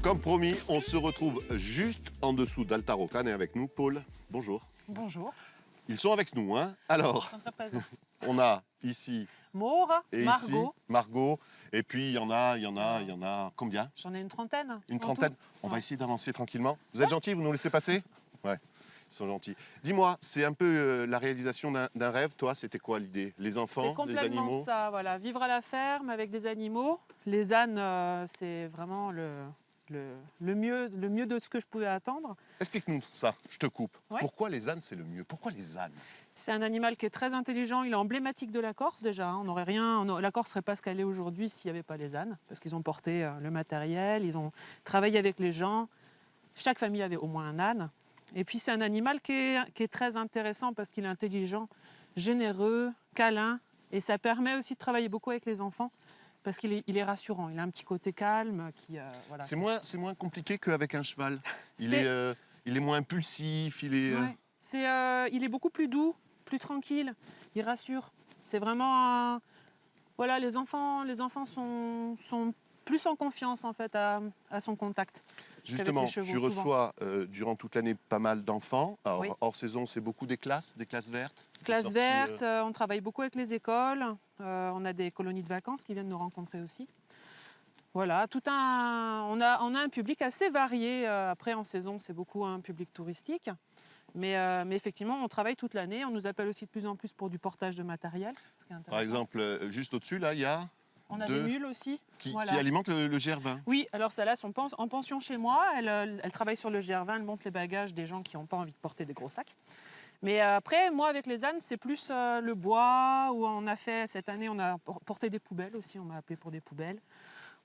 Comme promis, on se retrouve juste en dessous d'Altarocan et avec nous, Paul. Bonjour. Bonjour. Ils sont avec nous, hein. Alors, Ils sont très présents. on a ici Maure, et Margot. ici Margot. Et puis, il y en a combien? J'en ai une trentaine. Une en trentaine. tout. On va Ouais. essayer d'avancer tranquillement. Vous êtes gentils, vous nous laissez passer? Ouais, ils sont gentils. Dis-moi, c'est un peu la réalisation d'un rêve. Toi, c'était quoi l'idée? Les C'est enfants, les complètement animaux? ça, voilà. Vivre à la ferme avec des animaux. Les ânes, c'est vraiment le mieux de ce que je pouvais attendre. Explique-nous ça, je te coupe. Ouais. Pourquoi les ânes, c'est le mieux? Pourquoi les ânes? C'est un animal qui est très intelligent. Il est emblématique de la Corse déjà. On n'aurait rien. La Corse serait pas ce qu'elle est aujourd'hui s'il n'y avait pas les ânes, parce qu'ils ont porté le matériel, ils ont travaillé avec les gens. Chaque famille avait au moins un âne. Et puis c'est un animal qui est très intéressant parce qu'il est intelligent, généreux, câlin. Et ça permet aussi de travailler beaucoup avec les enfants parce il est rassurant. Il a un petit côté calme. Voilà. C'est moins compliqué qu'avec un cheval. C'est- Il est moins impulsif, il est... Ouais. Il est beaucoup plus doux, plus tranquille. Il rassure. C'est vraiment... Voilà, les enfants sont plus en confiance en fait à son contact. Justement, Qu'avec les tu chevaux, souvent. reçois durant toute l'année pas mal d'enfants. Alors, Oui. hors saison, c'est beaucoup des classes vertes. des Classe sorties, verte, on travaille beaucoup avec les écoles. On a des colonies de vacances qui viennent nous rencontrer aussi. Voilà, on a un public assez varié. Après, en saison, c'est beaucoup un public touristique. Mais effectivement, on travaille toute l'année. On nous appelle aussi de plus en plus pour du portage de matériel. Ce qui est Par intéressant. exemple, juste au-dessus, là, il y a On a deux des mules aussi. qui Voilà. alimentent le GR20. Oui, alors celles-là sont en pension chez moi. Elles travaillent sur le GR20, elles montent les bagages des gens qui n'ont pas envie de porter des gros sacs. Mais après, moi, avec les ânes, c'est plus le bois, où on a fait, cette année, on a porté des poubelles aussi, on m'a appelé pour des poubelles.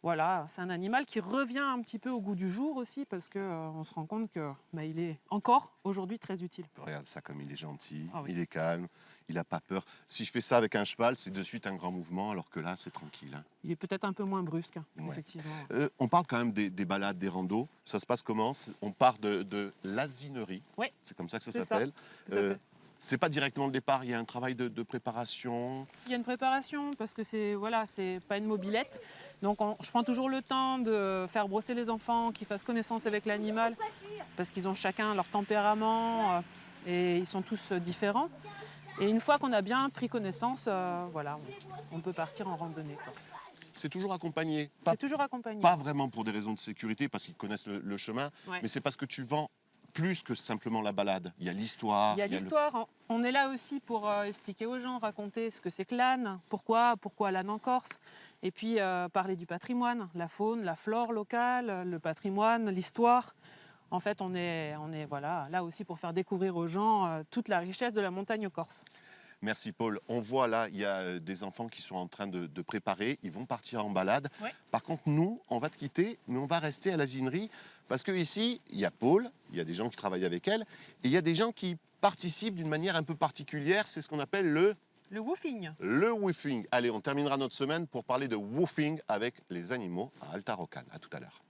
Voilà, c'est un animal qui revient un petit peu au goût du jour aussi, parce qu'on se rend compte qu'il est encore aujourd'hui très utile. Regarde ça comme il est gentil, Ah oui. il est calme, il n'a pas peur. Si je fais ça avec un cheval, c'est de suite un grand mouvement, alors que là, c'est tranquille. Hein. Il est peut-être un peu moins brusque, Ouais. effectivement. On parle quand même des balades, des randos. Ça se passe comment? On part de l'asinerie. Ouais. C'est comme ça que ça C'est ça, s'appelle. tout à fait. C'est pas directement le départ, il y a un travail de préparation. Il y a une préparation parce que c'est pas une mobilette. Donc je prends toujours le temps de faire brosser les enfants, qu'ils fassent connaissance avec l'animal, parce qu'ils ont chacun leur tempérament et ils sont tous différents. Et une fois qu'on a bien pris connaissance, voilà, on peut partir en randonnée, quoi. C'est toujours accompagné. C'est toujours accompagné. Pas vraiment pour des raisons de sécurité, parce qu'ils connaissent le chemin, Ouais. mais c'est parce que tu vends plus que simplement la balade. Il y a l'histoire. Il y a l'histoire. On est là aussi pour expliquer aux gens, raconter ce que c'est que l'âne, pourquoi l'âne en Corse, et puis parler du patrimoine, la faune, la flore locale, le patrimoine, l'histoire. En fait, on est voilà, là aussi pour faire découvrir aux gens toute la richesse de la montagne corse. Merci Paul. On voit là, il y a des enfants qui sont en train de préparer. Ils vont partir en balade. Ouais. Par contre, nous, on va te quitter, mais on va rester à l'asinerie. Parce que ici, il y a Paul, il y a des gens qui travaillent avec elle, et il y a des gens qui participent d'une manière un peu particulière. C'est ce qu'on appelle Le woofing. le woofing. Allez, on terminera notre semaine pour parler de woofing avec les animaux à Altarocan. À tout à l'heure.